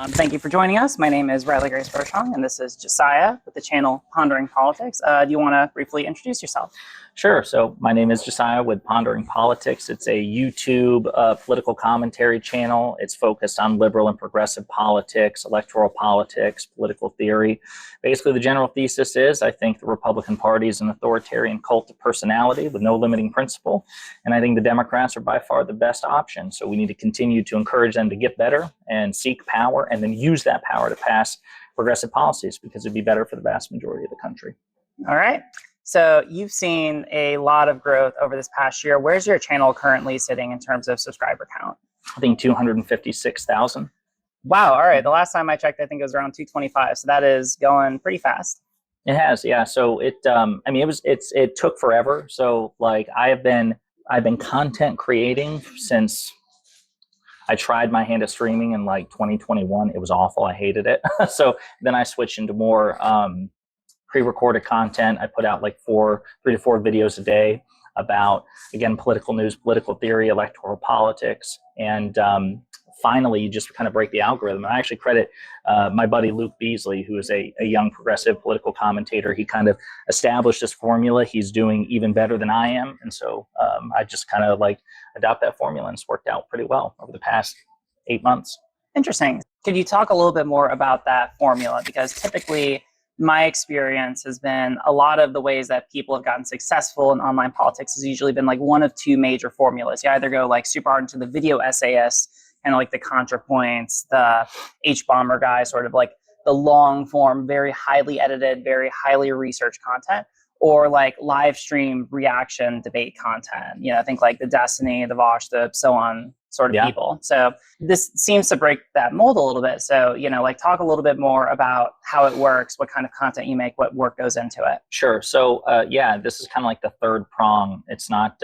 Thank you for joining us. My name is Riley Grace Roshong, and this is Jessiah with the channel Pondering Politics. Do you want to briefly introduce yourself? Sure. So my name is Jessiah with Pondering Politics. It's a YouTube political commentary channel. It's focused on liberal and progressive politics, electoral politics, political theory. Basically, the general thesis is I think the Republican Party is an authoritarian cult of personality with no limiting principle. And I think the Democrats are by far the best option. So we need to continue to encourage them to get better and seek power and then use that power to pass progressive policies because it'd be better for the vast majority of the country. All right. So you've seen a lot of growth over this past year. Where's your channel currently sitting in terms of subscriber count? I think 256,000. Wow. All right. The last time I checked, I think it was around 225. So that is going pretty fast. It has, yeah. So it took forever. So like I've been content creating since I tried my hand at streaming in like 2021. It was awful. I hated it. So then I switched into more pre-recorded content. I put out like 3 to 4 videos a day about, again, political news, political theory, electoral politics. And finally, you just kind of break the algorithm. And I actually credit my buddy Luke Beasley, who is a young progressive political commentator. He kind of established this formula. He's doing even better than I am. And so I just kind of like adopt that formula, and it's worked out pretty well over the past 8 months. Interesting. Could you talk a little bit more about that formula? Because typically, my experience has been a lot of the ways that people have gotten successful in online politics has usually been like one of 2 major formulas. You either go like super hard into the video essayist and like the ContraPoints, the H-bomber guy, sort of like the long form, very highly edited, very highly researched content, or like live stream reaction debate content. You know, I think like the Destiny, the Vosh, the so on sort of people. So this seems to break that mold a little bit. So, you know, like talk a little bit more about how it works, what kind of content you make, what work goes into it. Sure. So yeah, this is kind of like the third prong. It's not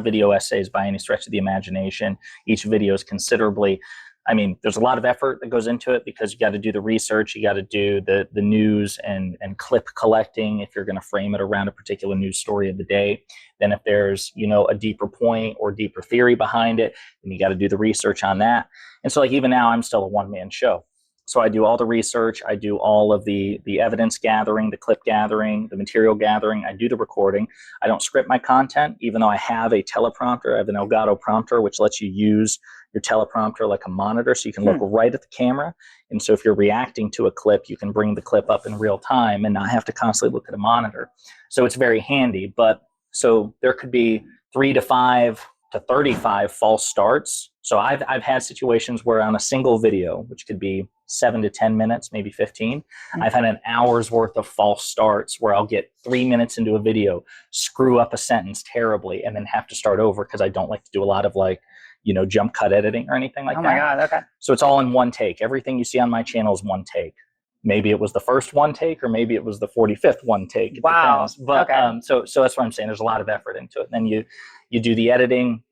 video essays by any stretch of the imagination. Each video is considerably, I mean, there's a lot of effort that goes into it because you got to do the research, you got to do the news and clip collecting if you're going to frame it around a particular news story of the day. Then if there's, you know, a deeper point or deeper theory behind it, then you got to do the research on that. And so like even now I'm still a one-man show. So I do all the research, I do all of the evidence gathering, the clip gathering, the material gathering, I do the recording. I don't script my content, even though I have a teleprompter. I have an Elgato prompter, which lets you use your teleprompter like a monitor, so you can look right at the camera. And so if you're reacting to a clip, you can bring the clip up in real time and not have to constantly look at a monitor. So it's very handy. But so there could be 3 to 5 to 35 false starts. So I've had situations where on a single video, which could be 7 to 10 minutes, maybe 15, I've had an hour's worth of false starts where I'll get 3 minutes into a video, screw up a sentence terribly, and then have to start over because I don't like to do a lot of like, you know, jump cut editing or anything like that. Oh my God, okay. So it's all in one take. Everything you see on my channel is one take. Maybe it was the first one take, or maybe it was the 45th one take. It wow. depends. But okay. So that's what I'm saying. There's a lot of effort into it. And then you do the editing,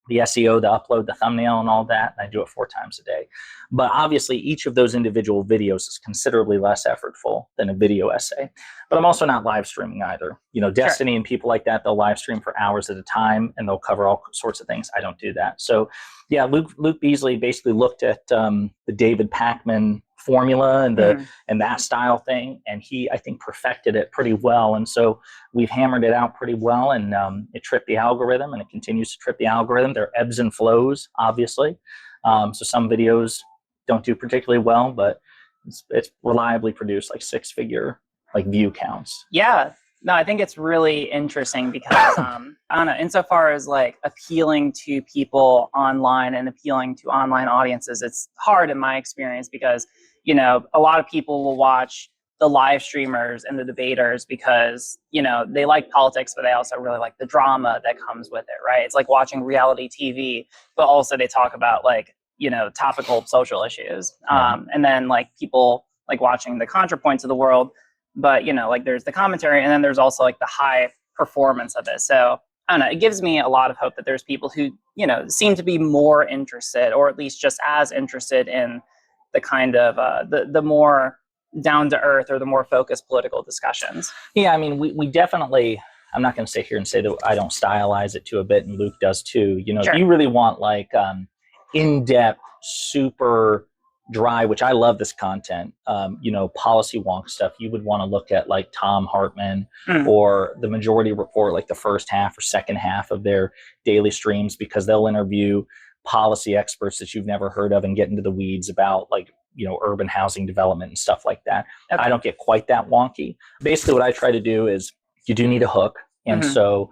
the SEO, the upload, the thumbnail, and all that. And I do it 4 times a day. But obviously, each of those individual videos is considerably less effortful than a video essay. But I'm also not live streaming either. You know, Destiny and people like that, they'll live stream for hours at a time, and they'll cover all sorts of things. I don't do that. So yeah, Luke Beasley basically looked at the David Pakman formula and that style thing, and he, I think, perfected it pretty well. And so we've hammered it out pretty well, and it tripped the algorithm, and it continues to trip the algorithm. There are ebbs and flows, obviously. So some videos don't do particularly well, but it's reliably produced like 6-figure like view counts. Yeah. No, I think it's really interesting because I don't know, insofar as like appealing to people online and appealing to online audiences, it's hard in my experience because, you know, a lot of people will watch the live streamers and the debaters because, you know, they like politics, but they also really like the drama that comes with it, right? It's like watching reality TV, but also they talk about like, you know, topical social issues. And then like people like watching the ContraPoints of the world, but, you know, like there's the commentary and then there's also like the high performance of it. So I don't know, it gives me a lot of hope that there's people who, you know, seem to be more interested, or at least just as interested in the kind of the more down to earth or the more focused political discussions. Yeah, I mean, we definitely, I'm not going to sit here and say that I don't stylize it to a bit, and Luke does too. You know, if you really want like in-depth, super dry, which I love this content, policy wonk stuff, you would want to look at like Tom Hartman or the Majority Report, like the first half or second half of their daily streams, because they'll interview policy experts that you've never heard of and get into the weeds about like, urban housing development and stuff like that. Okay. I don't get quite that wonky. Basically what I try to do is you do need a hook. And so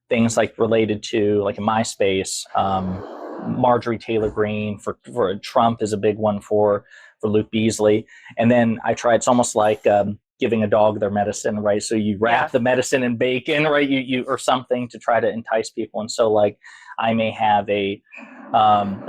things like related to like in my space, Marjorie Taylor Greene for Trump is a big one for Luke Beasley. And then I try, it's almost like giving a dog their medicine, right? So you wrap the medicine in bacon, right? You or something to try to entice people. And so like I may have a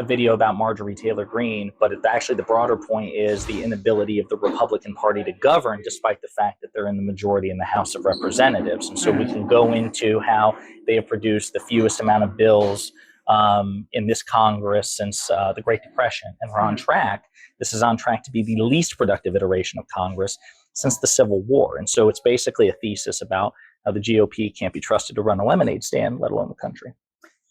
video about Marjorie Taylor Greene, but actually the broader point is the inability of the Republican Party to govern, despite the fact that they're in the majority in the House of Representatives. And so we can go into how they have produced the fewest amount of bills in this Congress since the Great Depression. And we're on track. This is on track to be the least productive iteration of Congress since the Civil War. And so it's basically a thesis about how the GOP can't be trusted to run a lemonade stand, let alone the country.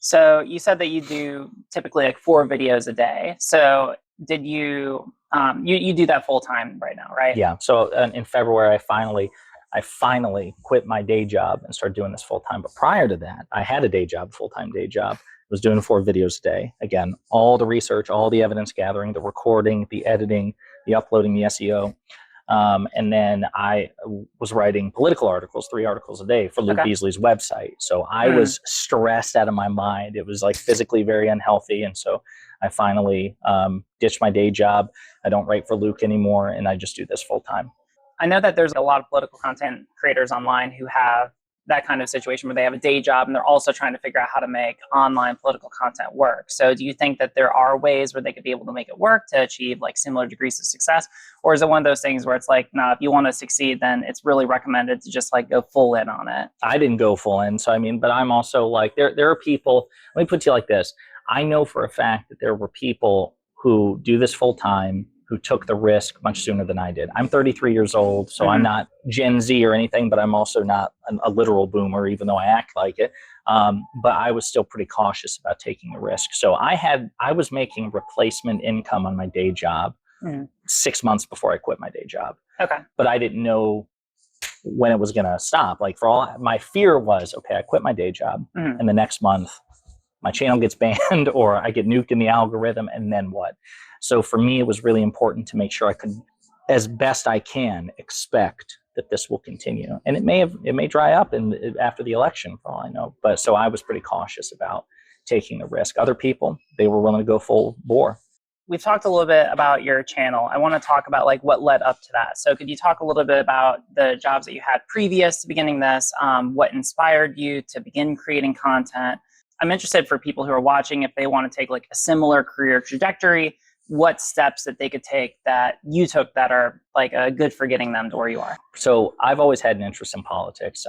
So you said that you do typically like 4 videos a day. So did you, you do that full time right now, right? Yeah. So in February, I finally quit my day job and started doing this full time. But prior to that, I had a day job, full-time day job. I was doing 4 videos a day. Again, all the research, all the evidence gathering, the recording, the editing, the uploading, the SEO. And then I was writing political articles, 3 articles a day for Luke Beasley's website. So I was stressed out of my mind. It was like physically very unhealthy. And so I finally ditched my day job. I don't write for Luke anymore, and I just do this full time. I know that there's a lot of political content creators online who have that kind of situation where they have a day job and they're also trying to figure out how to make online political content work. So do you think that there are ways where they could be able to make it work to achieve like similar degrees of success? Or is it one of those things where it's like, no, if you want to succeed, then it's really recommended to just like go full in on it? I didn't go full in. So, but I'm also like, there are people, let me put it to you like this. I know for a fact that there were people who do this full time who took the risk much sooner than I did. I'm 33 years old, so I'm not Gen Z or anything, but I'm also not a literal boomer, even though I act like it. But I was still pretty cautious about taking the risk. So I was making replacement income on my day job 6 months before I quit my day job. Okay. But I didn't know when it was going to stop. Like my fear was, okay, I quit my day job and the next month my channel gets banned or I get nuked in the algorithm, and then what? So for me, it was really important to make sure I could, as best I can, expect that this will continue. And it may dry up after the election, for all I know. But so I was pretty cautious about taking the risk. Other people, they were willing to go full bore. We've talked a little bit about your channel. I want to talk about like what led up to that. So could you talk a little bit about the jobs that you had previous to beginning this? What inspired you to begin creating content? I'm interested for people who are watching, if they want to take like a similar career trajectory, what steps that they could take that you took that are like good for getting them to where you are? So I've always had an interest in politics.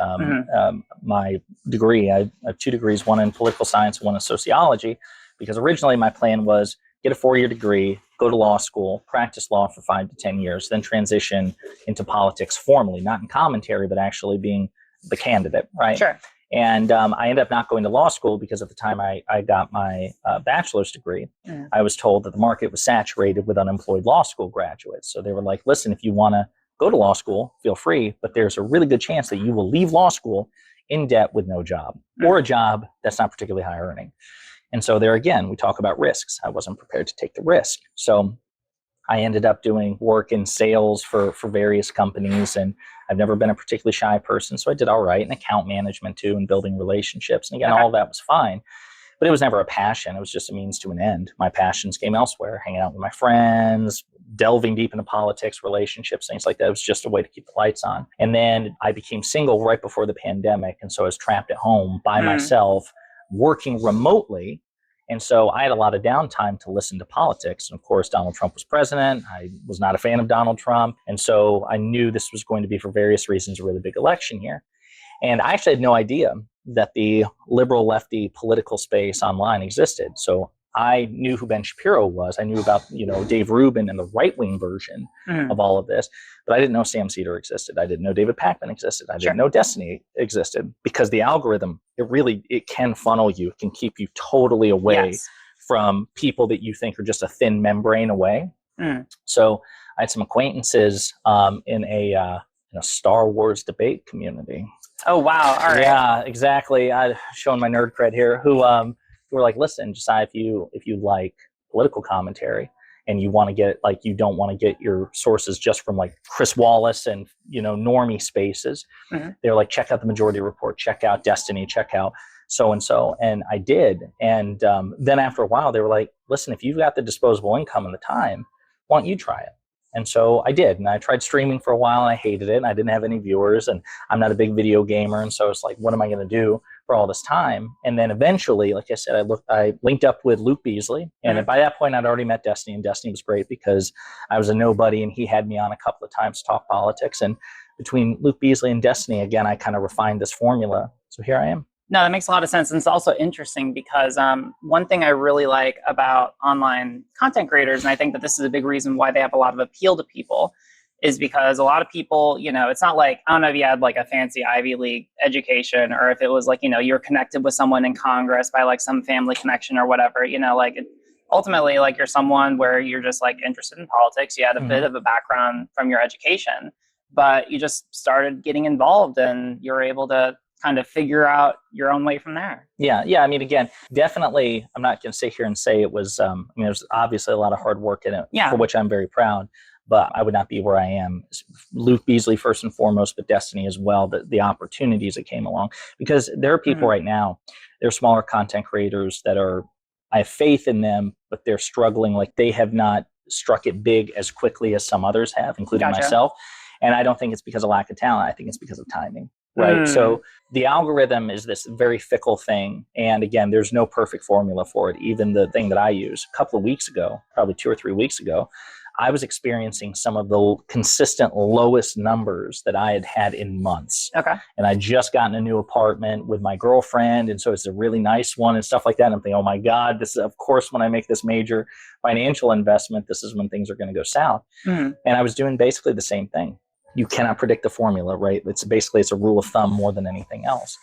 My degree, I have 2 degrees, one in political science, one in sociology, because originally my plan was get a 4-year degree, go to law school, practice law for 5 to 10 years, then transition into politics formally, not in commentary, but actually being the candidate, right? Sure. And I ended up not going to law school because at the time I got my bachelor's degree, I was told that the market was saturated with unemployed law school graduates. So they were like, listen, if you want to go to law school, feel free, but there's a really good chance that you will leave law school in debt with no job or a job that's not particularly high earning. And so there again, we talk about risks. I wasn't prepared to take the risk. So I ended up doing work in sales for various companies, and I've never been a particularly shy person, so I did all right in account management too and building relationships. And again, all of that was fine, but it was never a passion. It was just a means to an end. My passions came elsewhere, hanging out with my friends, delving deep into politics, relationships, things like that. It was just a way to keep the lights on. And then I became single right before the pandemic, and so I was trapped at home by myself, working remotely. And so I had a lot of downtime to listen to politics. And of course, Donald Trump was president. I was not a fan of Donald Trump. And so I knew this was going to be, for various reasons, a really big election here. And I actually had no idea that the liberal lefty political space online existed. So I knew who Ben Shapiro was. I knew about, Dave Rubin and the right-wing version of all of this, but I didn't know Sam Seder existed. I didn't know David Pakman existed. I didn't know Destiny existed, because the algorithm, it can funnel you. It can keep you totally away from people that you think are just a thin membrane away. So I had some acquaintances in a Star Wars debate community. Oh, wow. All right. Yeah, exactly. I showing my nerd cred here. Who were like, listen, Josiah, if you like political commentary and you want to get like you don't want to get your sources just from like Chris Wallace and normie spaces, they're like, check out the Majority Report, check out Destiny, check out so and so, and I did. And then after a while, they were like, listen, if you've got the disposable income and the time, why don't you try it? And so I did, and I tried streaming for a while, and I hated it, and I didn't have any viewers, and I'm not a big video gamer, and so it's like, what am I going to do for all this time? And then eventually, like I said, I linked up with Luke Beasley, and by that point, I'd already met Destiny, and Destiny was great because I was a nobody, and he had me on a couple of times to talk politics, and between Luke Beasley and Destiny, again, I kind of refined this formula, so here I am. No, that makes a lot of sense. And it's also interesting because one thing I really like about online content creators, and I think that this is a big reason why they have a lot of appeal to people, is because a lot of people, it's not like, I don't know if you had like a fancy Ivy League education or if it was like, you're connected with someone in Congress by like some family connection or whatever, ultimately like you're someone where you're just like interested in politics. You had a bit of a background from your education, but you just started getting involved and you're able to kind of figure out your own way from there. Yeah. I mean, again, definitely, I'm not going to sit here and say it was, there's obviously a lot of hard work in it, for which I'm very proud, but I would not be where I am. Luke Beasley, first and foremost, but Destiny as well, the opportunities that came along. Because there are people right now, they're smaller content creators that I have faith in them, but they're struggling. Like they have not struck it big as quickly as some others have, including myself. And I don't think it's because of lack of talent. I think it's because of timing. Right. So the algorithm is this very fickle thing. And again, there's no perfect formula for it. Even the thing that I use a couple of weeks ago, probably 2 or 3 weeks ago, I was experiencing some of the consistent lowest numbers that I had had in months. Okay. And I just gotten a new apartment with my girlfriend. And so it's a really nice one and stuff like that. And I'm thinking, oh my God, this is, of course, when I make this major financial investment, this is when things are going to go south. And I was doing basically the same thing. You cannot predict the formula, right? It's a rule of thumb more than anything else.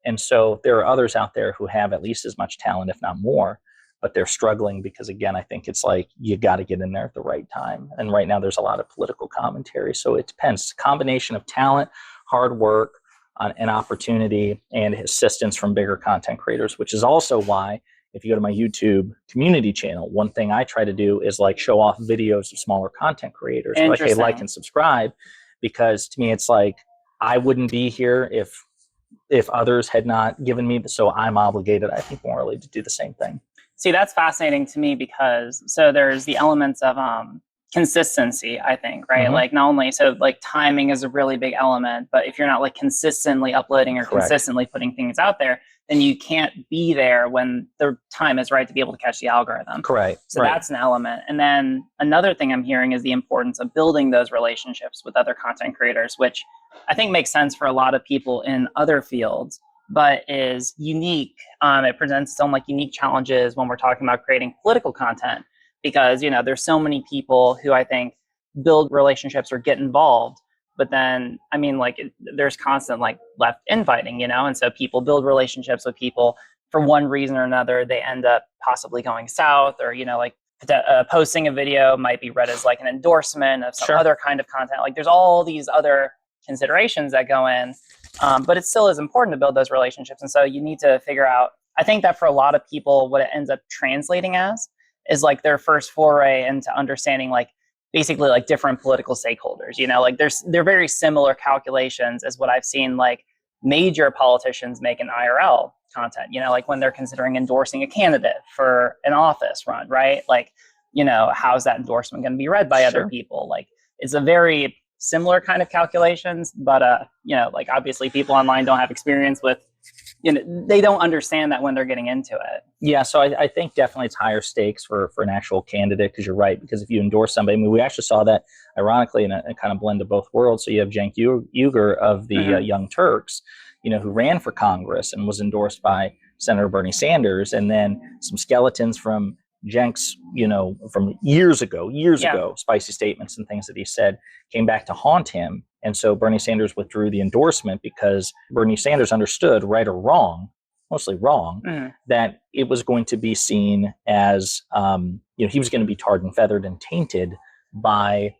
And so there are others out there who have at least as much talent, if not more, but they're struggling because, again, I think it's like you got to get in there at the right time. And right now there's a lot of political commentary. So it depends. It's a combination of talent, hard work, and opportunity, and assistance from bigger content creators, which is also why if you go to my YouTube community channel, one thing I try to do is like show off videos of smaller content creators. Like, hey, like and subscribe. Because to me, it's like I wouldn't be here if others had not given me, so I'm obligated, I think, morally to do the same thing. See, that's fascinating to me because so there's the elements of consistency, I think, right? Like not only, so like timing is a really big element, but if you're not like consistently uploading or consistently putting things out there, then you can't be there when the time is right to be able to catch the algorithm. Correct. So that's an element. And then another thing I'm hearing is the importance of building those relationships with other content creators, which I think makes sense for a lot of people in other fields, but is unique. It presents some like unique challenges when we're talking about creating political content, because, there's so many people who I think build relationships or get involved. But then, I mean, like there's constant like left infighting, and so people build relationships with people for one reason or another. They end up possibly going south, or, posting a video might be read as like an endorsement of some other kind of content. Like there's all these other considerations that go in, but it still is important to build those relationships. And so you need to figure out, I think that for a lot of people, what it ends up translating as is like their first foray into understanding like basically like different political stakeholders, like they're very similar calculations as what I've seen like major politicians make in IRL content, like when they're considering endorsing a candidate for an office run, right? Like, how's that endorsement going to be read by other people? Like it's a very similar kind of calculations, but, like obviously people online don't have experience with, they don't understand that when they're getting into it. Yeah, so I think definitely it's higher stakes for an actual candidate, because you're right. Because if you endorse somebody, I mean, we actually saw that ironically in a kind of blend of both worlds. So you have Cenk Uygur of the Young Turks, who ran for Congress and was endorsed by Senator Bernie Sanders, and then some skeletons from Cenk's, from years ago, spicy statements and things that he said came back to haunt him. And so Bernie Sanders withdrew the endorsement because Bernie Sanders understood, right or wrong, mostly wrong, that it was going to be seen as, he was going to be tarred and feathered and tainted by,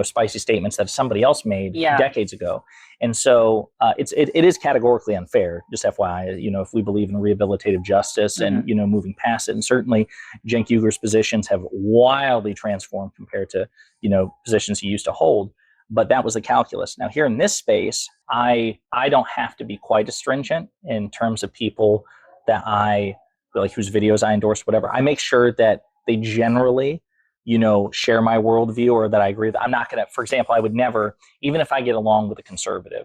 spicy statements that somebody else made decades ago. And so it is categorically unfair, just FYI, if we believe in rehabilitative justice and, moving past it. And certainly Cenk Uyghur's positions have wildly transformed compared to, positions he used to hold. But that was the calculus. Now here in this space, I don't have to be quite as stringent in terms of people that whose videos I endorse, whatever. I make sure that they generally, share my worldview or that I agree with. I'm not going to, for example, I would never, even if I get along with a conservative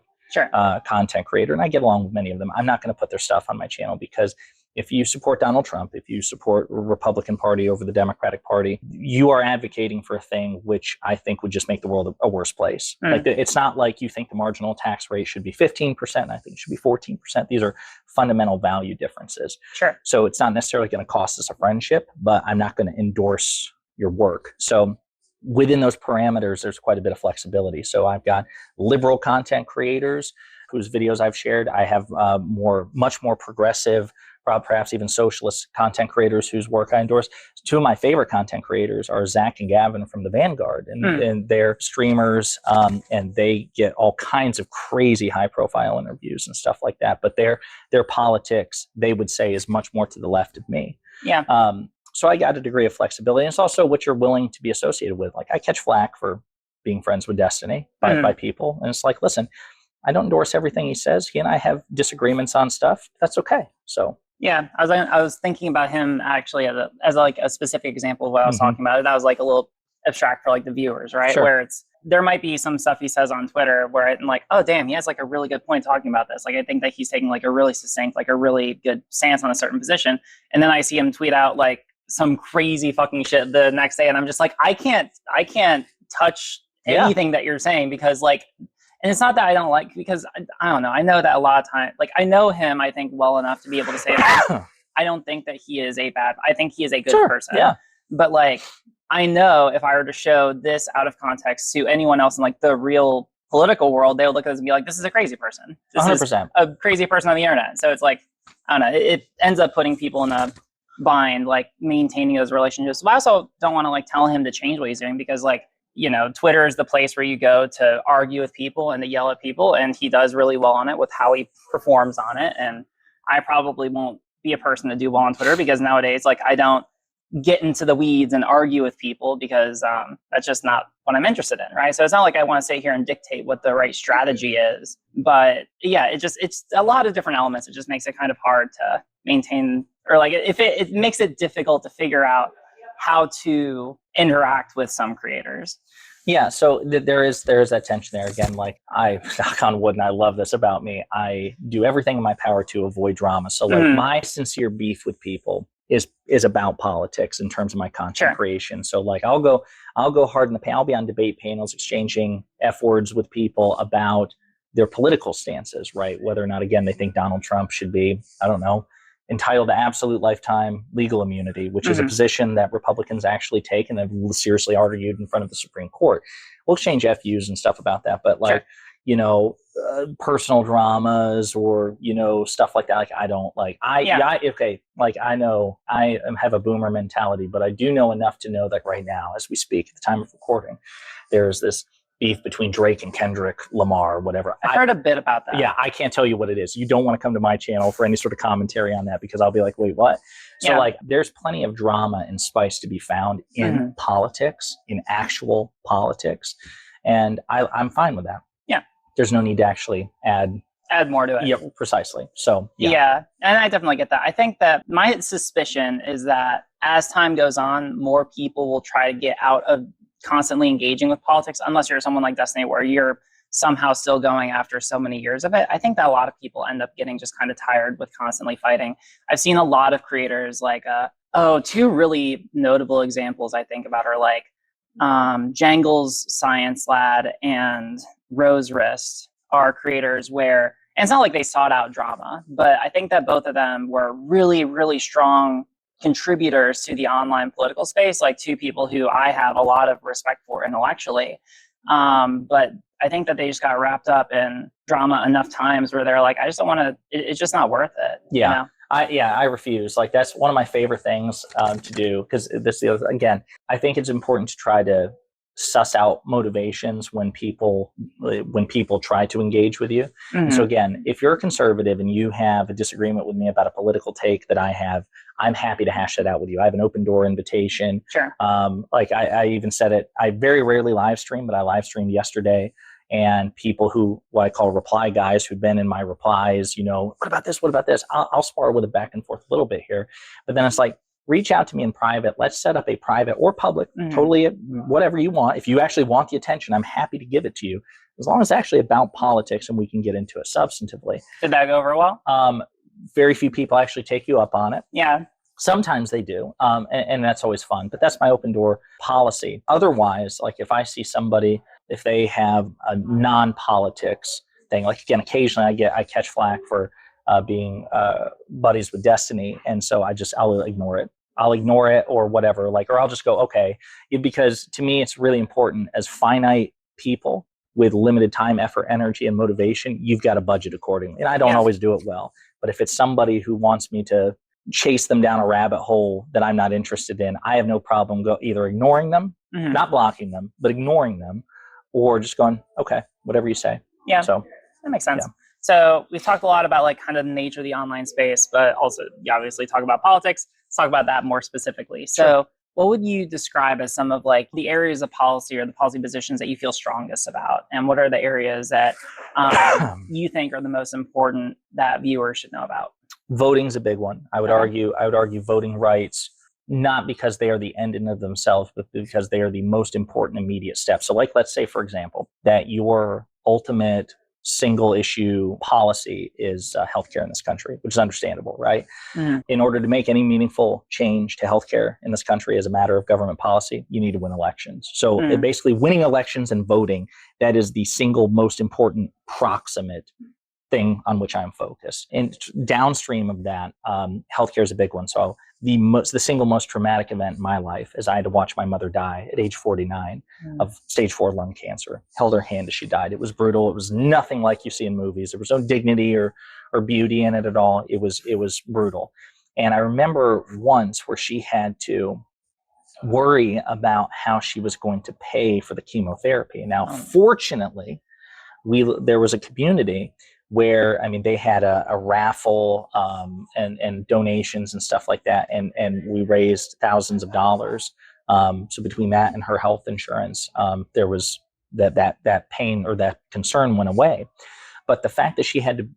content creator, and I get along with many of them, I'm not going to put their stuff on my channel, because if you support Donald Trump, if you support the Republican Party over the Democratic Party, you are advocating for a thing which I think would just make the world a worse place. Like it's not like you think the marginal tax rate should be 15%, and I think it should be 14%. These are fundamental value differences. Sure. So it's not necessarily going to cost us a friendship, but I'm not going to endorse your work. So within those parameters, there's quite a bit of flexibility. So I've got liberal content creators whose videos I've shared. I have much more progressive, perhaps even socialist content creators whose work I endorse. Two of my favorite content creators are Zach and Gavin from The Vanguard, and they're streamers, and they get all kinds of crazy high-profile interviews and stuff like that. But their politics, they would say, is much more to the left of me. Yeah. So I got a degree of flexibility. And it's also what you're willing to be associated with. Like I catch flack for being friends with Destiny by people. And it's like, listen, I don't endorse everything he says. He and I have disagreements on stuff. That's okay. So yeah, I was thinking about him actually as like a specific example of what I was talking about. That was like a little abstract for like the viewers, right? Sure. Where there might be some stuff he says on Twitter where I'm like, oh damn, he has like a really good point talking about this. Like I think that he's taking like a really succinct, like a really good stance on a certain position. And then I see him tweet out like some crazy fucking shit the next day, and I'm just like, I can't touch anything that you're saying, because like, and it's not that I don't like, because I don't know, I know that a lot of times, like I know him, I think, well enough to be able to say that I don't think that he is I think he is a good person. Yeah. But like, I know if I were to show this out of context to anyone else in like the real political world, they would look at this and be like, this is a crazy person. This 100%. is a crazy person on the internet. So it's like, I don't know, it ends up putting people in a bind, like maintaining those relationships. But I also don't want to like tell him to change what he's doing, because like, Twitter is the place where you go to argue with people and to yell at people, and he does really well on it with how he performs on it. And I probably won't be a person to do well on Twitter, because nowadays, like, I don't get into the weeds and argue with people, because that's just not what I'm interested in, right? So it's not like I want to sit here and dictate what the right strategy is. But yeah, it's a lot of different elements. It just makes it kind of hard to maintain, or like it makes it difficult to figure out how to interact with some creators. Yeah, so there is that tension there. Again, like I knock on wood, and I love this about me, I do everything in my power to avoid drama. So like my sincere beef with people is about politics in terms of my content creation. So like I'll go hard in the paint. I'll be on debate panels exchanging F words with people about their political stances, right? Whether or not, again, they think Donald Trump should be, I don't know, entitled to absolute lifetime legal immunity, which is a position that Republicans actually take and have seriously argued in front of the Supreme Court. We'll exchange FUs and stuff about that, but like, personal dramas or, stuff like that. Like I don't like, like I know I have a boomer mentality, but I do know enough to know that right now, as we speak, at the time of recording, there's this beef between Drake and Kendrick Lamar, whatever. I've heard a bit about that. Yeah, I can't tell you what it is. You don't want to come to my channel for any sort of commentary on that, because I'll be like, wait, what? So like, there's plenty of drama and spice to be found in politics, in actual politics. And I'm fine with that. Yeah. There's no need to actually add more to it. Yeah, precisely. So yeah, and I definitely get that. I think that my suspicion is that as time goes on, more people will try to get out of constantly engaging with politics, unless you're someone like Destiny where you're somehow still going after so many years of it. I think that a lot of people end up getting just kind of tired with constantly fighting. I've seen a lot of creators like, two really notable examples I think about are like Jangles Science Lad and Rose Wrist are creators where, and it's not like they sought out drama, but I think that both of them were really, really strong contributors to the online political space, like two people who I have a lot of respect for intellectually. But I think that they just got wrapped up in drama enough times where they're like, I just don't want to, it's just not worth it. Yeah. I refuse. Like, that's one of my favorite things to do, because again, I think it's important to try to suss out motivations when people try to engage with you. And so again, if you're a conservative and you have a disagreement with me about a political take that I have, I'm happy to hash that out with you. I have an open door invitation. Sure. Like I even said it, I very rarely live stream, but I live streamed yesterday. And people who, what I call reply guys, who've been in my replies, what about this? What about this? I'll spar with it back and forth a little bit here. But then it's like, reach out to me in private. Let's set up a private or public, totally whatever you want. If you actually want the attention, I'm happy to give it to you, as long as it's actually about politics and we can get into it substantively. Did that go over well? Very few people actually take you up on it. Yeah. Sometimes they do, and that's always fun. But that's my open door policy. Otherwise, like if I see somebody, if they have a non-politics thing, like again, occasionally I catch flack for being buddies with Destiny, and so I'll ignore it. I'll ignore it or whatever, or I'll just go, okay, because to me it's really important, as finite people with limited time, effort, energy, and motivation, you've got to budget accordingly. And I don't always do it well, but if it's somebody who wants me to chase them down a rabbit hole that I'm not interested in, I have no problem either ignoring them, not blocking them, but ignoring them, or just going, okay, whatever you say. Yeah, so that makes sense. Yeah. So we've talked a lot about kind of the nature of the online space, but also you obviously talk about politics. Let's talk about that more specifically. So Sure. What would you describe as some of the areas of policy or the policy positions that you feel strongest about? And what are the areas that you think are the most important that viewers should know about? Voting's a big one. I would argue voting rights, not because they are the end in of themselves, but because they are the most important immediate step. So let's say, for example, that your ultimate single issue policy is healthcare in this country, which is understandable, right? In order to make any meaningful change to healthcare in this country as a matter of government policy, you need to win elections. So basically winning elections and voting, that is the single most important proximate thing on which I'm focused. And downstream of that, healthcare is a big one. So the single most traumatic event in my life is I had to watch my mother die at age 49 of stage 4 lung cancer. Held her hand as she died. It was brutal. It was nothing like you see in movies. There was no dignity or beauty in it at all. It was brutal. And I remember once where she had to worry about how she was going to pay for the chemotherapy. Now, fortunately, there was a community where, they had a raffle and donations and stuff like that. And we raised thousands of dollars. So between that and her health insurance, there was that pain or that concern went away. But the fact that she had to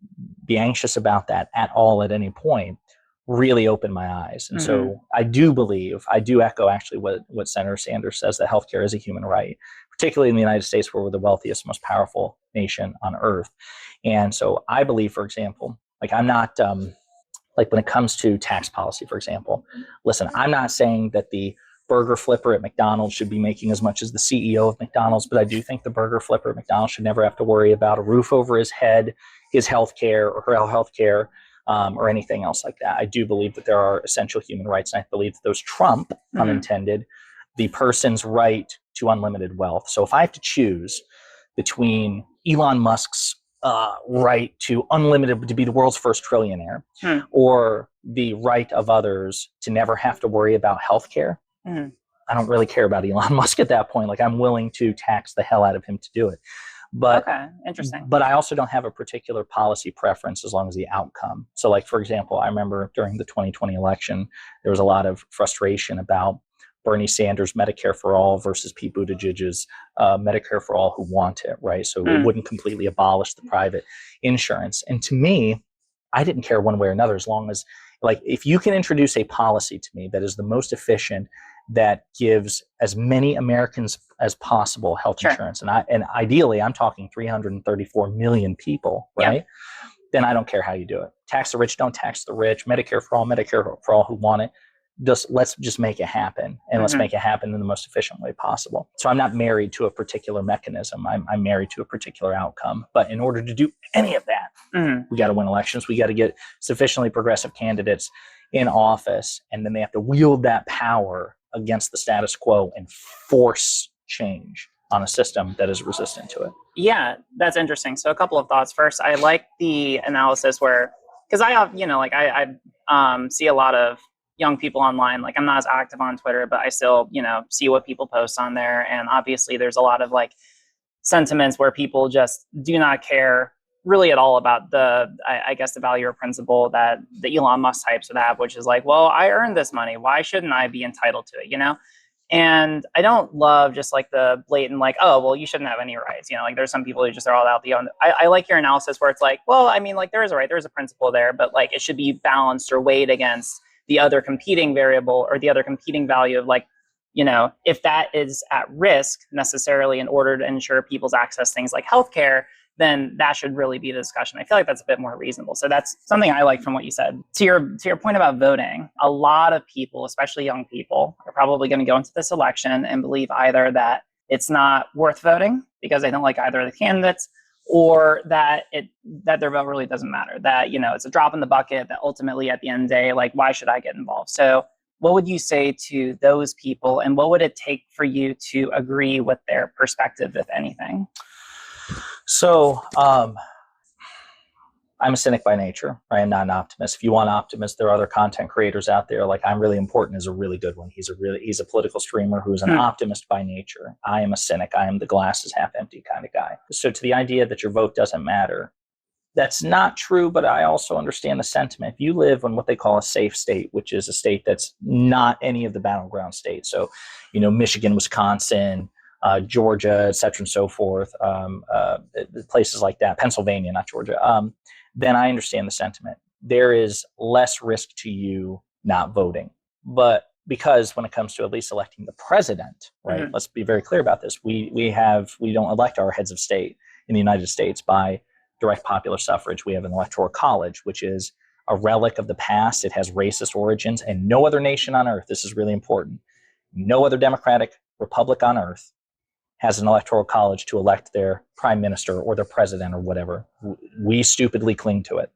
be anxious about that at all at any point really opened my eyes. And so I do echo actually what Senator Sanders says, that healthcare is a human right, particularly in the United States, where we're the wealthiest, most powerful nation on earth. And so I believe, for example, I'm not, when it comes to tax policy, for example, listen, I'm not saying that the burger flipper at McDonald's should be making as much as the CEO of McDonald's, but I do think the burger flipper at McDonald's should never have to worry about a roof over his head, his health care or her health care, or anything else like that. I do believe that there are essential human rights, and I believe that those trump, unintended, the person's right to unlimited wealth. So if I have to choose between Elon Musk's right to be the world's first trillionaire, or the right of others to never have to worry about healthcare, I don't really care about Elon Musk at that point. I'm willing to tax the hell out of him to do it. But okay, interesting. But I also don't have a particular policy preference as long as the outcome. So for example, I remember during the 2020 election, there was a lot of frustration about Bernie Sanders' Medicare for All versus Pete Buttigieg's Medicare for All who want it, right? So it wouldn't completely abolish the private insurance. And to me, I didn't care one way or another, as long as, if you can introduce a policy to me that is the most efficient, that gives as many Americans as possible health insurance, and ideally, I'm talking 334 million people, right? Then I don't care how you do it. Tax the rich, don't tax the rich. Medicare for all who want it. Let's just make it happen, and let's make it happen in the most efficient way possible. So I'm not married to a particular mechanism. I'm married to a particular outcome. But in order to do any of that, we got to win elections. We got to get sufficiently progressive candidates in office, and then they have to wield that power against the status quo and force change on a system that is resistant to it. Yeah, that's interesting. So a couple of thoughts. First, I like the analysis where, because I have, like I see a lot of young people online. Like I'm not as active on Twitter, but I still, see what people post on there. And obviously there's a lot of like sentiments where people just do not care really at all about I guess the value or principle that the Elon Musk types would have, which is like, well, I earned this money. Why shouldn't I be entitled to it? And I don't love just like the blatant, like, oh, well, you shouldn't have any rights. Like there's some people who just are all out the, I like your analysis where it's like, well, I mean, like there is a right, there is a principle there, but like it should be balanced or weighed against the other competing variable or the other competing value of like, if that is at risk necessarily in order to ensure people's access to things like healthcare, then that should really be the discussion. I feel like that's a bit more reasonable. So that's something I like from what you said. To your point about voting, a lot of people, especially young people, are probably going to go into this election and believe either that it's not worth voting because they don't like either of the candidates, or that their vote really doesn't matter. That, it's a drop in the bucket, that ultimately at the end of the day, like, why should I get involved? So what would you say to those people, and what would it take for you to agree with their perspective, if anything? So I'm a cynic by nature. I am not an optimist. If you want optimists, there are other content creators out there. Like I'm Really Important is a really good one. He's a political streamer who's an optimist by nature. I am a cynic. I am the glass is half empty kind of guy. So to the idea that your vote doesn't matter, that's not true, but I also understand the sentiment. If you live in what they call a safe state, which is a state that's not any of the battleground states, so, Michigan, Wisconsin, Georgia, et cetera, and so forth, places like that, Pennsylvania, not Georgia, then I understand the sentiment. There is less risk to you not voting. But because when it comes to at least electing the president, right, let's be very clear about this. We don't elect our heads of state in the United States by direct popular suffrage. We have an electoral college, which is a relic of the past. It has racist origins, and no other nation on earth, this is really important, no other democratic republic on earth has an electoral college to elect their prime minister or their president or whatever. We stupidly cling to it.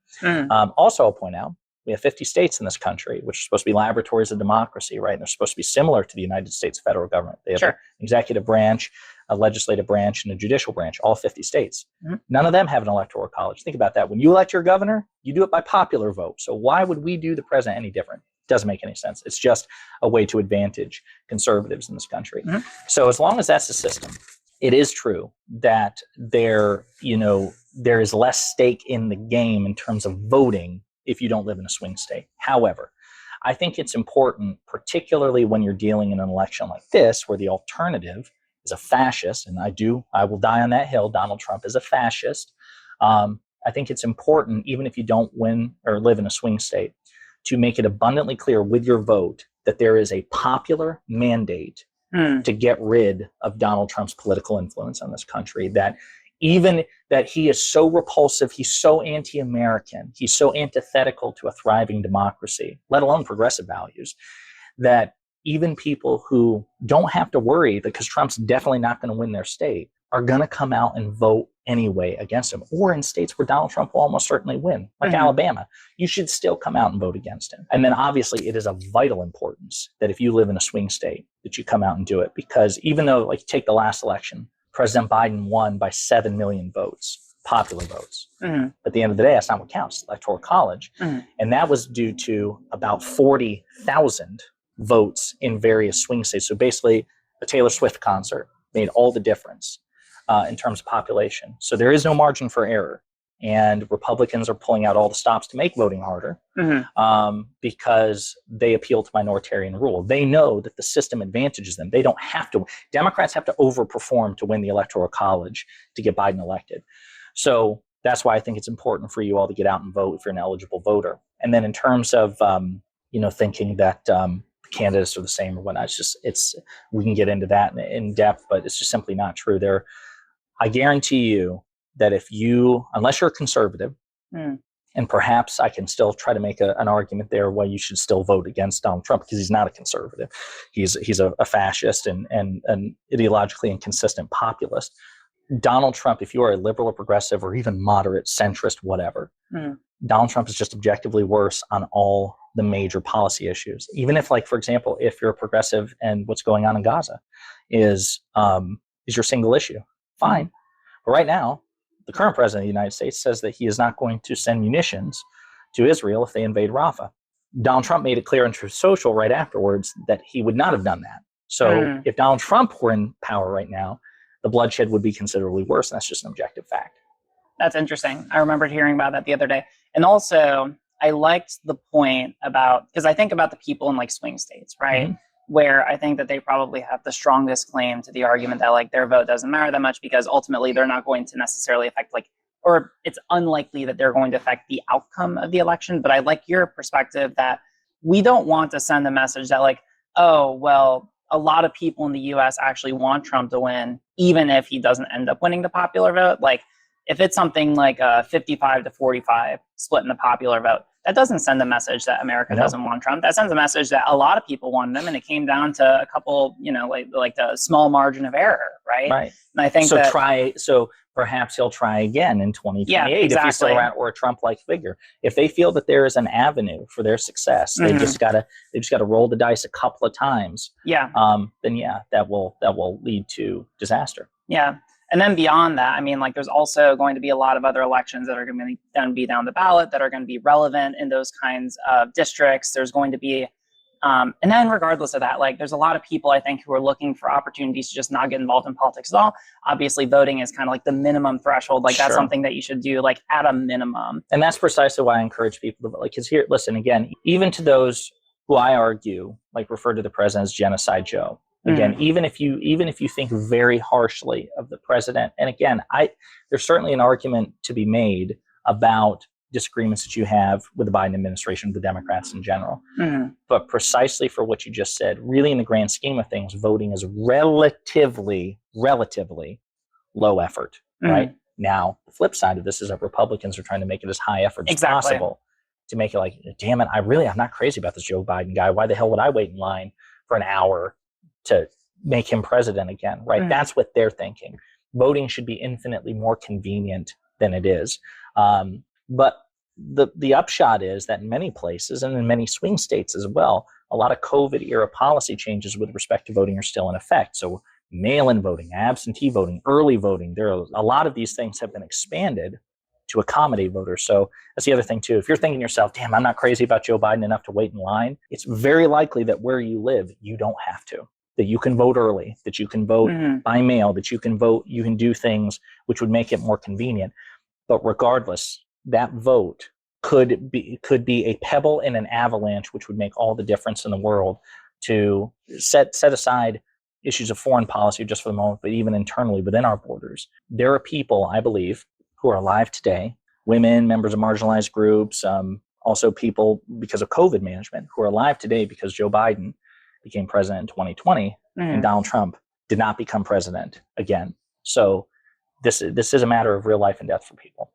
Also, I'll point out, we have 50 states in this country, which are supposed to be laboratories of democracy, right? And they're supposed to be similar to the United States federal government. They have an executive branch, a legislative branch, and a judicial branch, all 50 states. None of them have an electoral college. Think about that. When you elect your governor, you do it by popular vote. So why would we do the president any different? Doesn't make any sense. It's just a way to advantage conservatives in this country. So as long as that's the system, it is true that there is less stake in the game in terms of voting if you don't live in a swing state. However, I think it's important, particularly when you're dealing in an election like this, where the alternative is a fascist, and I will die on that hill. Donald Trump is a fascist. I think it's important, even if you don't win or live in a swing state, to make it abundantly clear with your vote that there is a popular mandate to get rid of Donald Trump's political influence on this country, that even that he is so repulsive, he's so anti-American, he's so antithetical to a thriving democracy, let alone progressive values, that even people who don't have to worry because Trump's definitely not going to win their state are going to come out and vote anyway against him, or in states where Donald Trump will almost certainly win, like Alabama, you should still come out and vote against him. And then obviously it is of vital importance that if you live in a swing state, that you come out and do it, because even though, like, take the last election, President Biden won by 7 million votes, popular votes. But at the end of the day, that's not what counts, electoral college. And that was due to about 40,000 votes in various swing states. So basically a Taylor Swift concert made all the difference in terms of population. So there is no margin for error. And Republicans are pulling out all the stops to make voting harder because they appeal to minoritarian rule. They know that the system advantages them. They don't have to. Democrats have to overperform to win the Electoral College to get Biden elected. So that's why I think it's important for you all to get out and vote if you're an eligible voter. And then in terms of, thinking that candidates are the same or whatnot, we can get into that in depth, but it's just simply not true. I guarantee you that unless you're a conservative, and perhaps I can still try to make an argument there why you should still vote against Donald Trump, because he's not a conservative. He's a fascist and an ideologically inconsistent populist. Donald Trump, if you are a liberal or progressive or even moderate, centrist, whatever, Donald Trump is just objectively worse on all the major policy issues. Even if, like, for example, if you're a progressive and what's going on in Gaza is your single issue, fine. But right now, the current president of the United States says that he is not going to send munitions to Israel if they invade Rafah. Donald Trump made it clear on Truth Social right afterwards that he would not have done that. So if Donald Trump were in power right now, the bloodshed would be considerably worse. And that's just an objective fact. That's interesting. I remembered hearing about that the other day. And also, I liked the point about, because I think about the people in like swing states, right? Where I think that they probably have the strongest claim to the argument that like their vote doesn't matter that much because ultimately they're not going to necessarily affect like, or it's unlikely that they're going to affect the outcome of the election. But I like your perspective that we don't want to send a message that like, oh, well, a lot of people in the US actually want Trump to win, even if he doesn't end up winning the popular vote. Like if it's something like a 55 to 45 split in the popular vote, that doesn't send a message that America doesn't want Trump. That sends a message that a lot of people wanted him, and it came down to a couple, you know, like the small margin of error, right? Right. And I think so perhaps he'll try again in 2028 exactly. if he's still around, or a Trump-like figure. If they feel that there is an avenue for their success, they've just got to roll the dice a couple of times. Yeah. Then that will lead to disaster. Yeah. And then beyond that, I mean, like there's also going to be a lot of other elections that are going to be down the ballot that are going to be relevant in those kinds of districts. There's going to be, and then regardless of that, like there's a lot of people I think who are looking for opportunities to just not get involved in politics at all. Obviously, voting is kind of like the minimum threshold. Like that's something that you should do like at a minimum. And that's precisely why I encourage people to vote. Like, because here, listen, again, even to those who I argue like refer to the president as Genocide Joe. Again, even if you think very harshly of the president, and again, there's certainly an argument to be made about disagreements that you have with the Biden administration, the Democrats in general. But precisely for what you just said, really in the grand scheme of things, voting is relatively low effort, right? Now, the flip side of this is that Republicans are trying to make it as high effort as possible to make it like, damn it, I'm not crazy about this Joe Biden guy. Why the hell would I wait in line for an hour to make him president again, right? That's what they're thinking. Voting should be infinitely more convenient than it is. But the upshot is that in many places and in many swing states as well, a lot of COVID era policy changes with respect to voting are still in effect. So mail-in voting, absentee voting, early voting, a lot of these things have been expanded to accommodate voters. So that's the other thing too. If you're thinking to yourself, damn, I'm not crazy about Joe Biden enough to wait in line, it's very likely that where you live, you don't have to. That you can vote early, that you can vote by mail, that you can vote, you can do things which would make it more convenient. But regardless, that vote could be a pebble in an avalanche, which would make all the difference in the world to set aside issues of foreign policy just for the moment, but even internally within our borders. There are people, I believe, who are alive today, women, members of marginalized groups, also people because of COVID management who are alive today because Joe Biden became president in 2020 and Donald Trump did not become president again. So this is a matter of real life and death for people.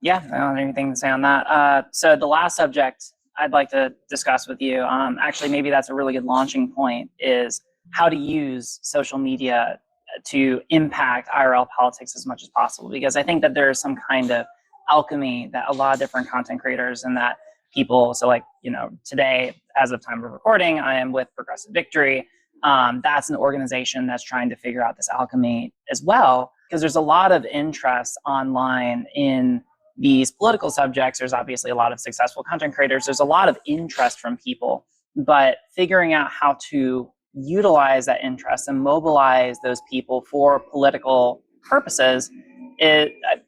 Yeah, I don't have anything to say on that. So the last subject I'd like to discuss with you, actually maybe that's a really good launching point, is how to use social media to impact IRL politics as much as possible. Because I think that there is some kind of alchemy that a lot of different content creators and that people, so like, you know, today, as of time of recording, I am with Progressive Victory. That's an organization that's trying to figure out this alchemy as well, because there's a lot of interest online in these political subjects. There's obviously a lot of successful content creators. There's a lot of interest from people, but figuring out how to utilize that interest and mobilize those people for political purposes,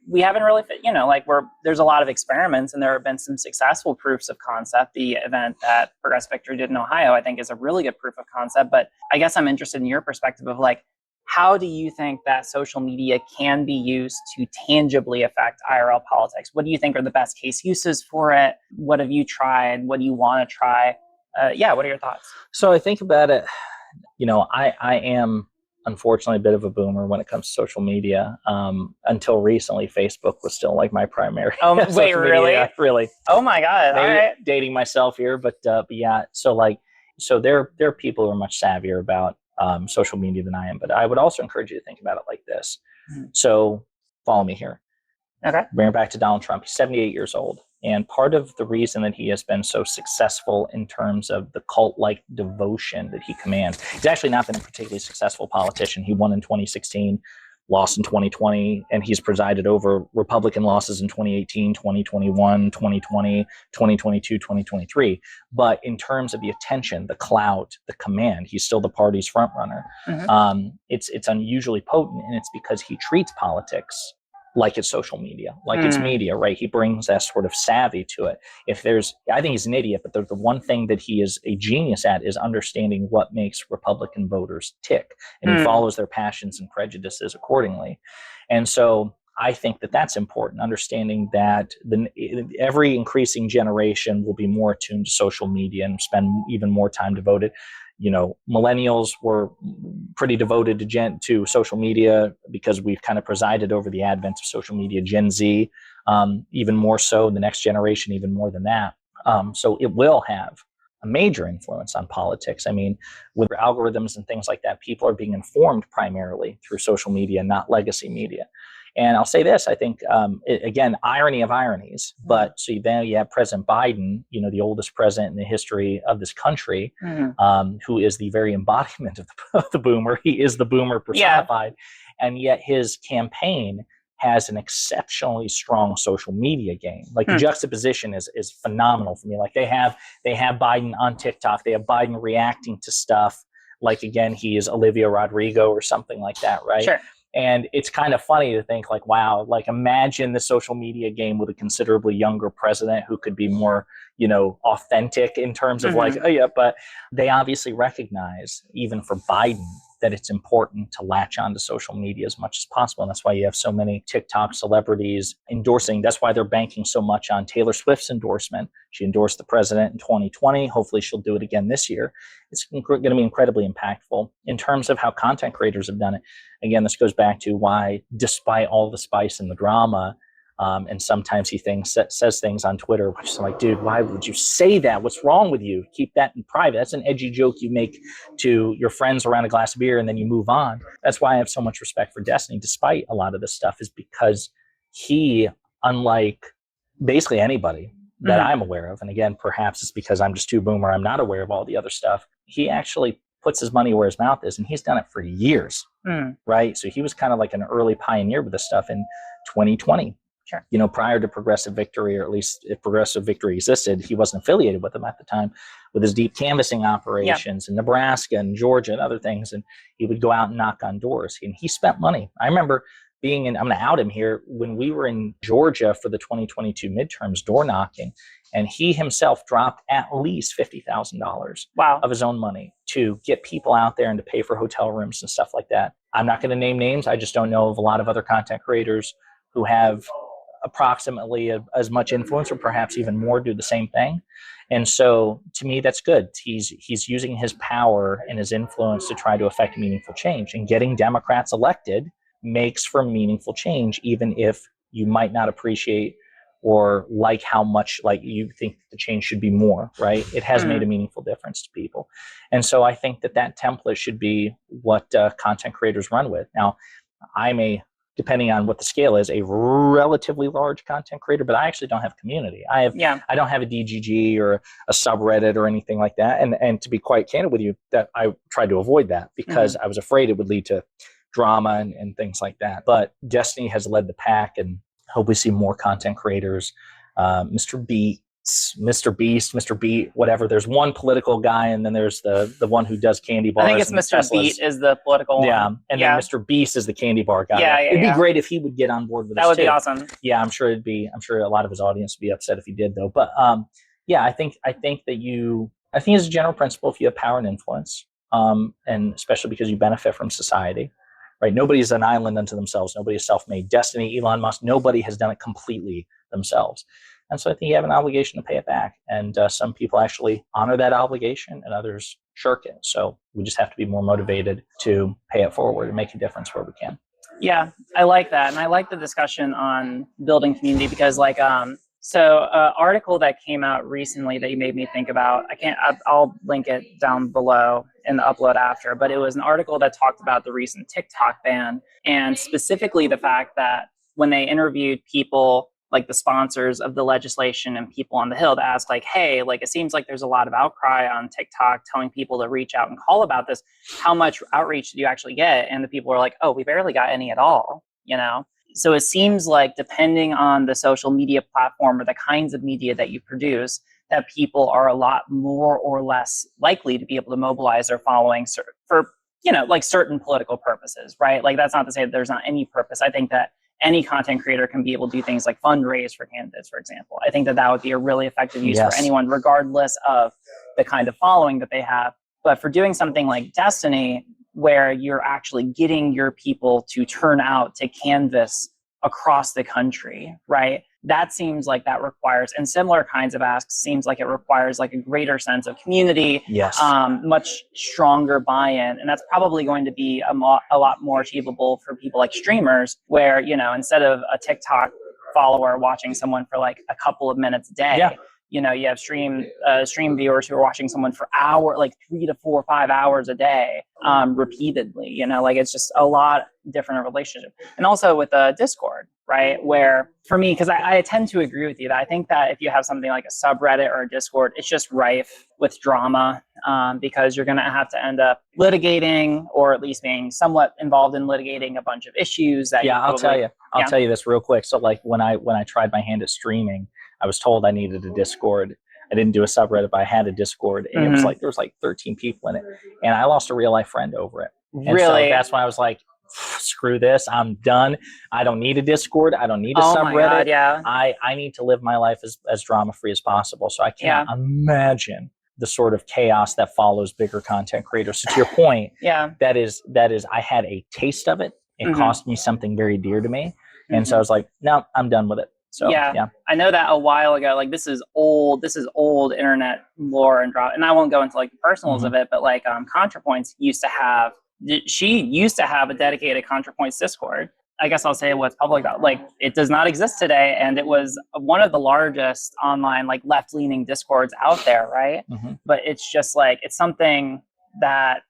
we haven't really, there's a lot of experiments and there have been some successful proofs of concept. The event that Progressive Victory did in Ohio, I think, is a really good proof of concept. But I guess I'm interested in your perspective of like, how do you think that social media can be used to tangibly affect IRL politics? What do you think are the best case uses for it? What have you tried? What do you want to try? What are your thoughts? So I think about it, I am unfortunately a bit of a boomer when it comes to social media. Until recently, Facebook was still like my primary. Oh, wait, really? Media. Really? Oh my God! All right. Dating myself here, but yeah. So there are people who are much savvier about social media than I am. But I would also encourage you to think about it like this. So follow me here. Okay. Bring it back to Donald Trump. He's 78 years old. And part of the reason that he has been so successful in terms of the cult-like devotion that he commands, he's actually not been a particularly successful politician. He won in 2016, lost in 2020, and he's presided over Republican losses in 2018, 2021, 2020, 2022, 2023. But in terms of the attention, the clout, the command, he's still the party's front runner. It's unusually potent, and it's because he treats politics like it's social media, like it's media, right? He brings that sort of savvy to it. I think he's an idiot, but the one thing that he is a genius at is understanding what makes Republican voters tick, and he follows their passions and prejudices accordingly. And so I think that that's important, understanding that every increasing generation will be more attuned to social media and spend even more time devoted. Millennials were pretty devoted to social media because we've kind of presided over the advent of social media. Gen Z, even more so, the next generation, even more than that. So it will have a major influence on politics. I mean, with algorithms and things like that, people are being informed primarily through social media, not legacy media. And I'll say this, I think, again, irony of ironies, but so then you have President Biden, the oldest president in the history of this country, who is the very embodiment of the boomer. He is the boomer personified. Yeah. And yet his campaign has an exceptionally strong social media game. Like the juxtaposition is phenomenal for me. Like they have Biden on TikTok. They have Biden reacting to stuff. Like, again, he is Olivia Rodrigo or something like that, right? Sure. And it's kind of funny to think like, wow, like imagine the social media game with a considerably younger president who could be more, authentic in terms of like, oh yeah, but they obviously recognize, even for Biden, that it's important to latch on to social media as much as possible. And that's why you have so many TikTok celebrities endorsing. That's why they're banking so much on Taylor Swift's endorsement. She endorsed the president in 2020. Hopefully she'll do it again this year. It's going to be incredibly impactful. In terms of how content creators have done it, again, this goes back to why, despite all the spice and the drama, and sometimes he says things on Twitter, which is like, dude, why would you say that? What's wrong with you? Keep that in private. That's an edgy joke you make to your friends around a glass of beer and then you move on. That's why I have so much respect for Destiny, despite a lot of this stuff, is because he, unlike basically anybody that I'm aware of, and again, perhaps it's because I'm just too boomer, I'm not aware of all the other stuff, he actually puts his money where his mouth is, and he's done it for years, right? So he was kind of like an early pioneer with this stuff in 2020. Sure. Prior to Progressive Victory, or at least if Progressive Victory existed, he wasn't affiliated with them at the time, with his deep canvassing operations in Nebraska and Georgia and other things. And he would go out and knock on doors. And he spent money. I remember I'm going to out him here, when we were in Georgia for the 2022 midterms, door knocking, and he himself dropped at least $50,000 of his own money to get people out there and to pay for hotel rooms and stuff like that. I'm not going to name names. I just don't know of a lot of other content creators who have approximately as much influence, or perhaps even more, do the same thing. And so to me, that's good. He's using his power and his influence to try to affect meaningful change, and getting Democrats elected makes for meaningful change, even if you might not appreciate or like how much like you think the change should be more, right? It has made a meaningful difference to people. And so I think that template should be what content creators run with. Now, depending on what the scale is, a relatively large content creator, but I actually don't have community. I don't have a DGG or a subreddit or anything like that. And to be quite candid with you, that I tried to avoid that because I was afraid it would lead to drama and things like that. But Destiny has led the pack, and hope we see more content creators. Mr. Beast, Mr. Beat, whatever. There's one political guy, and then there's the one who does candy bars. I think it's Mr. Beat is the political one. Yeah, and then Mr. Beast is the candy bar guy. It'd be great if he would get on board with this. That would be awesome. Yeah, I'm sure a lot of his audience would be upset if he did, though. But I think as a general principle, if you have power and influence, and especially because you benefit from society, right? Nobody's an island unto themselves. Nobody is self-made. Destiny, Elon Musk, nobody has done it completely themselves. And so I think you have an obligation to pay it back. And some people actually honor that obligation and others shirk it. So we just have to be more motivated to pay it forward and make a difference where we can. Yeah, I like that. And I like the discussion on building community because article that came out recently that you made me think about, I'll link it down below in the upload after, but it was an article that talked about the recent TikTok ban, and specifically the fact that when they interviewed people like the sponsors of the legislation and people on the Hill to ask like, hey, like it seems like there's a lot of outcry on TikTok telling people to reach out and call about this. How much outreach do you actually get? And the people are like, oh, we barely got any at all, you know? So it seems like depending on the social media platform or the kinds of media that you produce, that people are a lot more or less likely to be able to mobilize their following for, you know, like certain political purposes, right? Like that's not to say that there's not any purpose. I think that any content creator can be able to do things like fundraise for candidates, for example. I think that that would be a really effective use for anyone, regardless of the kind of following that they have. But for doing something like Destiny, where you're actually getting your people to turn out to canvass across the country, right? That seems like that requires, and similar kinds of asks, seems like it requires like a greater sense of community, much stronger buy-in. And that's probably going to be a lot more achievable for people like streamers, where, you know, instead of a TikTok follower watching someone for like a couple of minutes a day, you know, you have stream viewers who are watching someone for like 3 to 4 or 5 hours a day, repeatedly, you know, like it's just a lot different relationship. And also with Discord, right? Where for me, because I tend to agree with you that I think that if you have something like a subreddit or a Discord, it's just rife with drama, because you're going to have to end up litigating, or at least being somewhat involved in litigating a bunch of issues that I'll tell you this real quick. So like when I tried my hand at streaming, I was told I needed a Discord. I didn't do a subreddit, but I had a Discord, and it was like there was like 13 people in it, and I lost a real life friend over it. And really? So that's when I was like, screw this, I'm done. I don't need a Discord. I don't need a subreddit. My God, yeah. I need to live my life as drama free as possible. So I can't imagine the sort of chaos that follows bigger content creators. So to your point, that is I had a taste of it. It cost me something very dear to me, and so I was like, no, I'm done with it. So, I know that a while ago, like this is old internet lore and drama, and I won't go into like the personals of it, but like ContraPoints used to have a dedicated ContraPoints Discord. I guess I'll say what's public about, like it does not exist today, and it was one of the largest online like left-leaning Discords out there, right? But it's just like, it's something that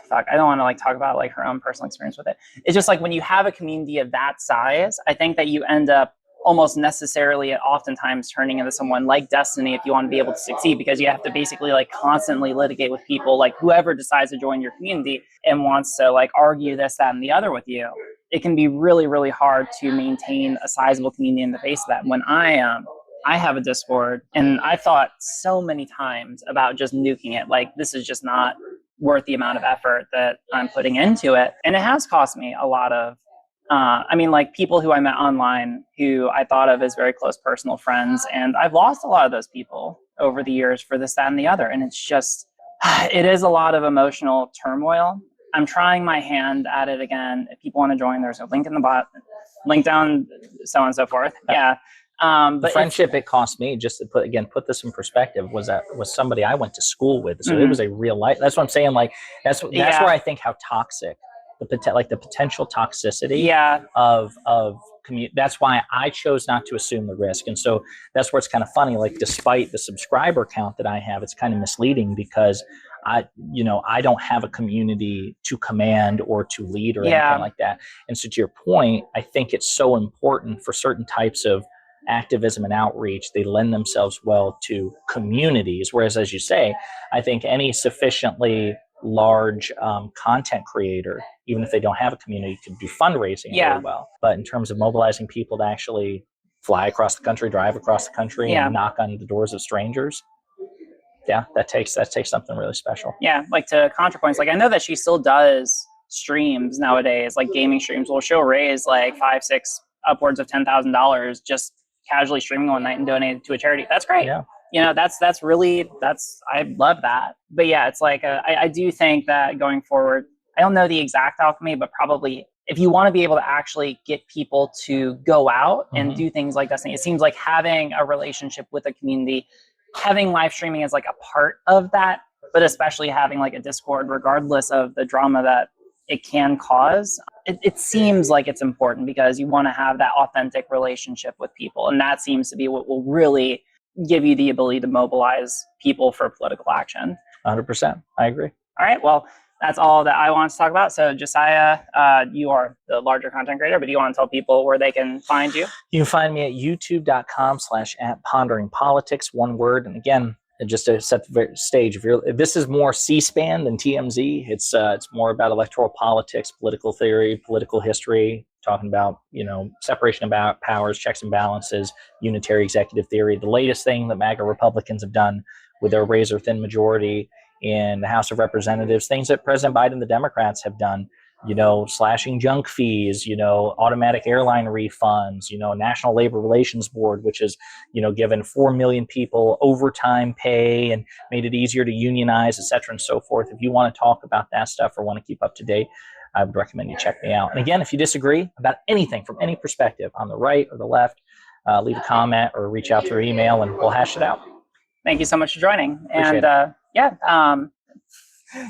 fuck, I don't want to like talk about like her own personal experience with it. It's just like when you have a community of that size, I think that you end up almost necessarily oftentimes turning into someone like Destiny if you want to be able to succeed, because you have to basically like constantly litigate with people, like whoever decides to join your community and wants to like argue this, that, and the other with you. It can be really, really hard to maintain a sizable community in the face of that. When I have a Discord, and I thought so many times about just nuking it, like this is just not worth the amount of effort that I'm putting into it. And it has cost me a lot of like people who I met online who I thought of as very close personal friends. And I've lost a lot of those people over the years for this, that, and the other. And it's just, it is a lot of emotional turmoil. I'm trying my hand at it again. If people want to join, there's a link in the bot, link down, so on and so forth. Yeah. But the friendship it cost me, just to put this in perspective, was somebody I went to school with. So it was a real life. That's what I'm saying. Like that's where I think how toxic the potential toxicity of community. That's why I chose not to assume the risk. And so that's where it's kind of funny. Like despite the subscriber count that I have, it's kind of misleading because I don't have a community to command or to lead or anything like that. And so to your point, I think it's so important for certain types of activism and outreach. They lend themselves well to communities. Whereas, as you say, I think any sufficiently large content creator, even if they don't have a community, could do fundraising really well. But in terms of mobilizing people to actually fly across the country, drive across the country, and knock on the doors of strangers, that takes something really special. Yeah, like to ContraPoints, like I know that she still does streams nowadays, like gaming streams. Well, she'll raise like $5, $6, upwards of $10,000 just casually streaming one night and donate it to a charity. That's great. Yeah. You know, that's I love that. But yeah, it's like, I do think that going forward, I don't know the exact alchemy, but probably if you want to be able to actually get people to go out and do things like Destiny, it seems like having a relationship with a community, having live streaming is like a part of that, but especially having like a Discord, regardless of the drama that it can cause, it seems like it's important because you want to have that authentic relationship with people. And that seems to be what will really give you the ability to mobilize people for political action. 100%. I agree. All right. Well, that's all that I want to talk about. So Josiah, you are the larger content creator, but do you want to tell people where they can find you? You can find me at youtube.com/@ponderingpolitics, one word. And again, just to set the stage, if this is more C-SPAN than TMZ. It's more about electoral politics, political theory, political history, talking about, separation of powers, checks and balances, unitary executive theory. The latest thing that MAGA Republicans have done with their razor-thin majority in the House of Representatives, things that President Biden and the Democrats have done, slashing junk fees, automatic airline refunds, National Labor Relations Board, which has, given 4 million people overtime pay and made it easier to unionize, et cetera, and so forth. If you want to talk about that stuff or want to keep up to date, I would recommend you check me out. And again, if you disagree about anything from any perspective on the right or the left, leave a comment or reach out through email and we'll hash it out. Thank you so much for joining. Appreciate and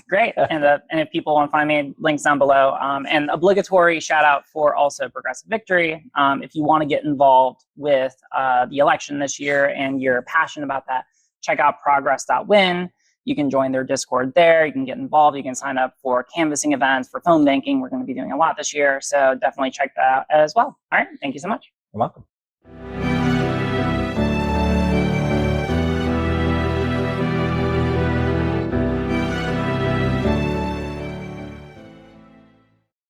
great. And if people want to find me, links down below. And obligatory shout out for also Progressive Victory. If you want to get involved with the election this year and you're passionate about that, check out progress.win. You can join their Discord there. You can get involved. You can sign up for canvassing events, for phone banking. We're going to be doing a lot this year. So definitely check that out as well. All right. Thank you so much. You're welcome.